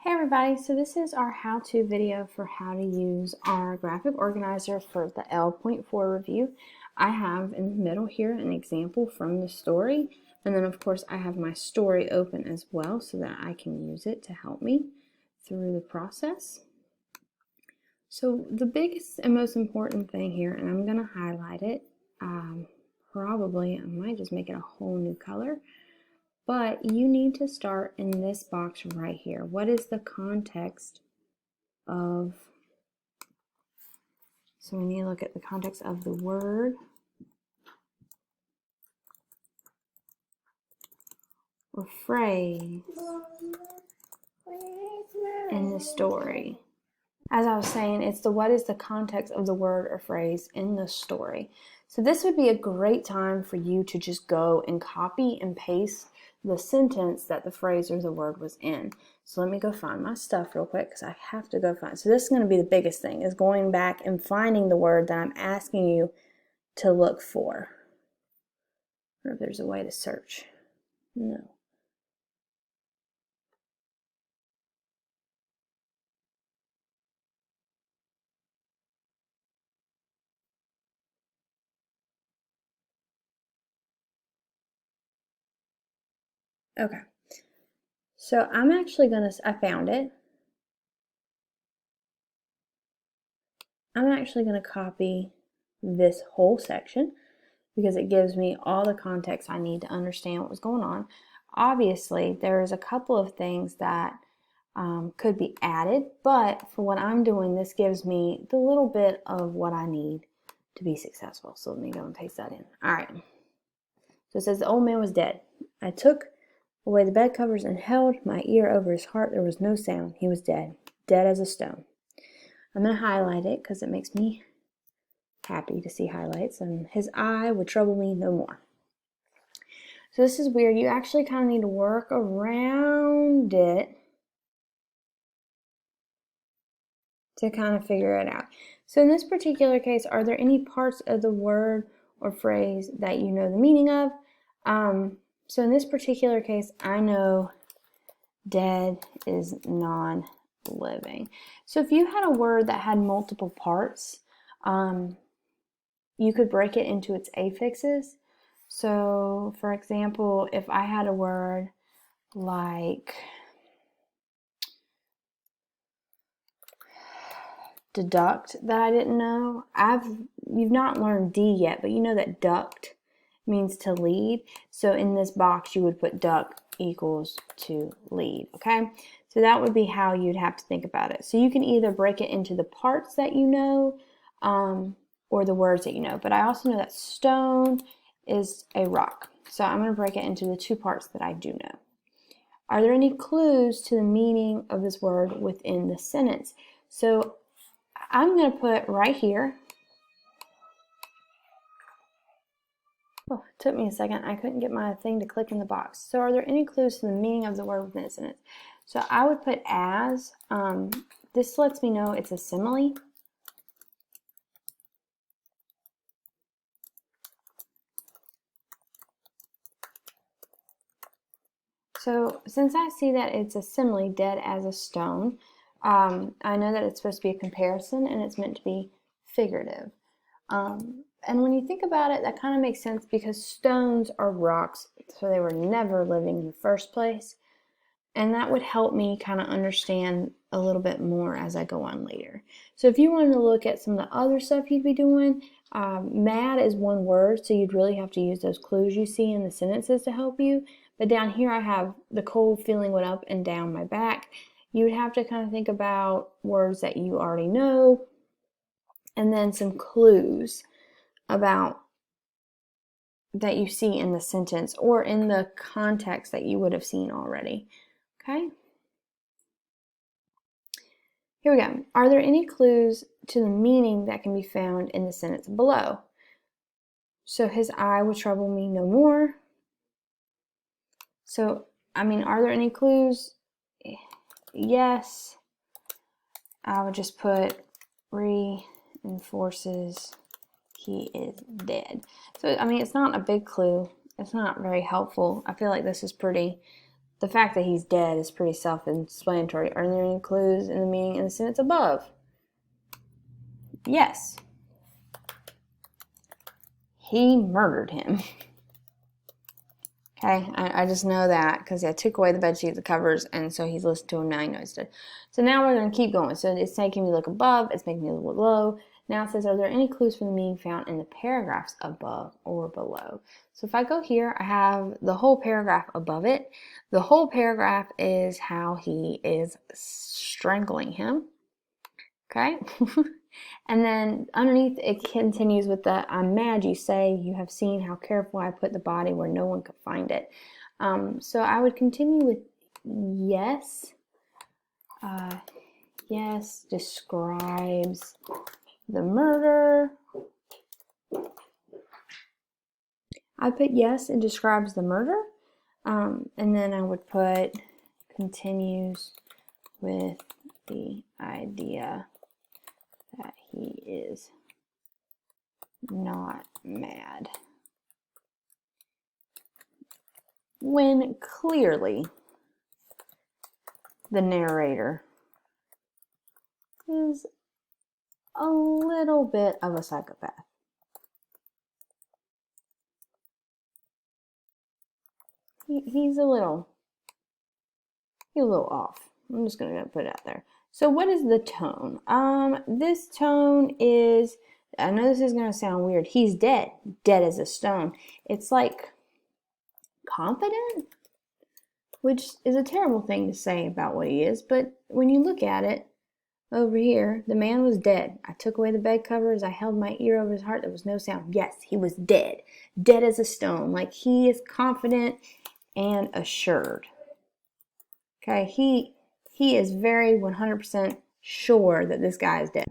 Hey everybody, so this is our how-to video for how to use our graphic organizer for the L.4 review. I have in the middle here an example from the story, and then of course I have my story open as well so that I can use it to help me through the process. So the biggest and most important thing here, and I'm going to highlight it, probably I might just make it a whole new color. But you need to start in this box right here. What is the context of, so we need to look at the context of the word or phrase in the story. As I was saying, it's the what is the context of the word or phrase in the story. So this would be a great time for you to just go and copy and paste the sentence that the phrase or the word was in. So let me go find my stuff real quick because I have to go find. So this is going to be the biggest thing, is going back and finding the word that I'm asking you to look for. I don't know if there's a way to search. No. Okay. So I'm actually going to, I found it. I'm actually going to copy this whole section because it gives me all the context I need to understand what was going on. Obviously, there's a couple of things that could be added, but for what I'm doing, this gives me the little bit of what I need to be successful. So let me go and paste that in. All right. So it says the old man was dead. I took away the bed covers and held my ear over his heart. There was no sound. He was dead, dead as a stone. I'm going to highlight it because it makes me happy to see highlights. And his eye would trouble me no more. So this is weird. You actually kind of need to work around it to kind of figure it out. So in this particular case, are there any parts of the word or phrase that you know the meaning of? So in this particular case, I know dead is non-living. So if you had a word that had multiple parts, you could break it into its affixes. So for example, if I had a word like deduct that I didn't know, you've not learned D yet, but you know that duct means to lead. So in this box you would put duct equals to lead, okay? So that would be how you'd have to think about it. So you can either break it into the parts that you know or the words that you know. But I also know that stone is a rock. So I'm going to break it into the two parts that I do know. Are there any clues to the meaning of this word within the sentence? So I'm going to put right here. Oh, it took me a second. I couldn't get my thing to click in the box. So are there any clues to the meaning of the word within the sentence? So I would put as. This lets me know it's a simile. So since I see that it's a simile, dead as a stone, I know that it's supposed to be a comparison and it's meant to be figurative. And when you think about it, that kind of makes sense because stones are rocks, so they were never living in the first place. And that would help me kind of understand a little bit more as I go on later. So if you wanted to look at some of the other stuff you'd be doing, mad is one word, so you'd really have to use those clues you see in the sentences to help you. But down here I have the cold feeling went up and down my back. You would have to kind of think about words that you already know and then some clues about that you see in the sentence or in the context that you would have seen already. Okay? Here we go. Are there any clues to the meaning that can be found in the sentence below? So his eye would trouble me no more. So, I mean, are there any clues? Yes. I would just put reinforces he is dead. So, I mean, it's not a big clue. It's not very helpful. I feel like this is pretty the fact that he's dead is pretty self-explanatory. Are there any clues in the meaning in the sentence above? Yes. He murdered him. Okay, I just know that because I took away the bedsheet, the covers, and so he's listened to him now. He knows it. So now we're going to keep going. So it's making me look above. It's making me look below. Now it says, are there any clues for the meaning found in the paragraphs above or below? So if I go here, I have the whole paragraph above it. The whole paragraph is how he is strangling him. Okay. And then underneath it continues with the, I'm mad you say, you have seen how careful I put the body where no one could find it. So I would continue with yes. Yes describes the murder. I put yes, it describes the murder. And then I would put continues with the idea that he is not mad. When clearly the narrator is a little bit of a psychopath. He's a little off. I'm just gonna put it out there. So what is the tone? This tone is, I know this is gonna sound weird. He's dead as a stone. It's like confident, which is a terrible thing to say about what he is, but when you look at it over here, the man was dead. I took away the bed covers. I held my ear over his heart. There was no sound. Yes, he was dead as a stone. Like he is confident and assured. Okay, he is very 100% sure that this guy is dead.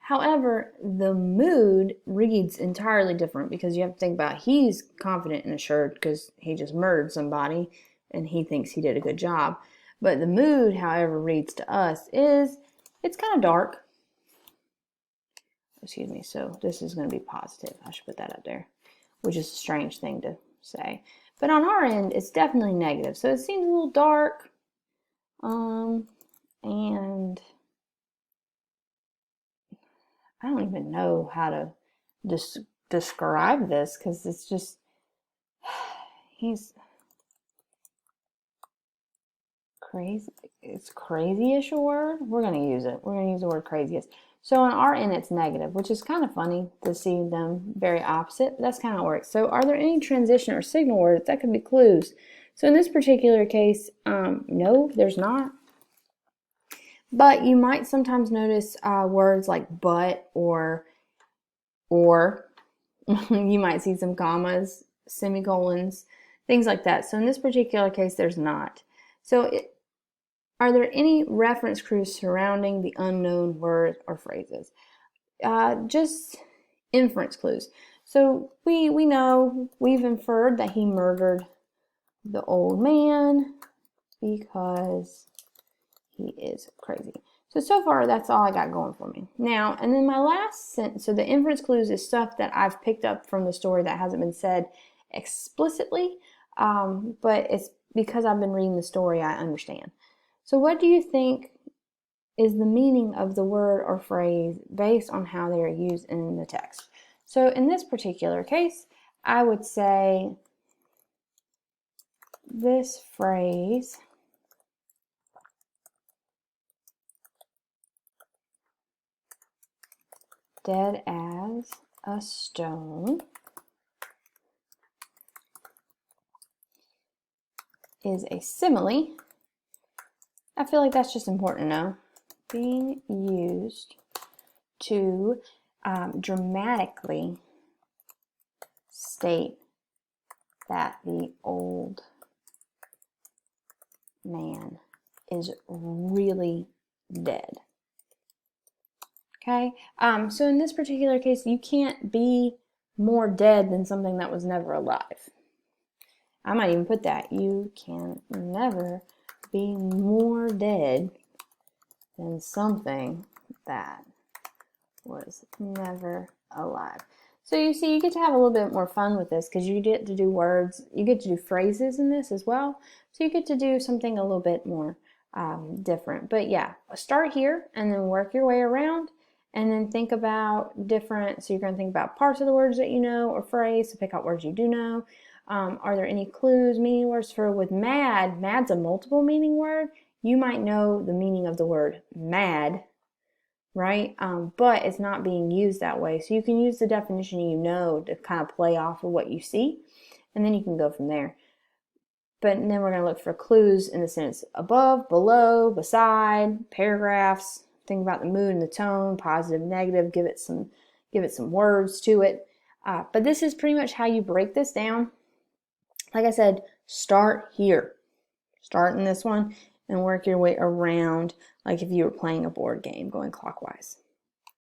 However, the mood reads entirely different because you have to think about he's confident and assured because he just murdered somebody and he thinks he did a good job. But the mood, however, reads to us is it's kind of dark. Excuse me, so this is going to be positive. I should put that up there, which is a strange thing to say. But on our end, it's definitely negative. So it seems a little dark. And I don't even know how to describe this because it's just, he's crazy. It's crazy-ish a word. We're going to use it. We're going to use the word craziest. So on our end, it's negative, which is kind of funny to see them very opposite. But that's kind of how it works. So are there any transition or signal words that could be clues? So in this particular case, no, there's not. But you might sometimes notice words like but or. You might see some commas, semicolons, things like that. So in this particular case, there's not. So are there any reference clues surrounding the unknown words or phrases? Just inference clues. So we know, we've inferred that he murdered the old man because he is crazy. So far, that's all I got going for me. Now, and then my last sentence, so the inference clues is stuff that I've picked up from the story that hasn't been said explicitly, but it's because I've been reading the story, I understand. So what do you think is the meaning of the word or phrase based on how they are used in the text? So in this particular case, I would say this phrase dead as a stone is a simile. I feel like that's just important to know. Being used to dramatically state that the old man is really dead. Okay, so in this particular case, you can't be more dead than something that was never alive. I might even put that. You can never be more dead than something that was never alive. So you see, you get to have a little bit more fun with this because you get to do words, you get to do phrases in this as well. So you get to do something a little bit more different. But yeah, start here and then work your way around and then think about different, so you're going to think about parts of the words that you know or phrase, so pick out words you do know. Are there any clues, meaning words for with mad? Mad's a multiple meaning word. You might know the meaning of the word mad, right? But it's not being used that way. So you can use the definition you know to kind of play off of what you see, and then you can go from there. But then we're going to look for clues in the sentence above, below, beside, paragraphs. Think about the mood and the tone, positive, negative. Give it some words to it. But this is pretty much how you break this down. Like I said, start here. Start in this one and work your way around like if you were playing a board game going clockwise.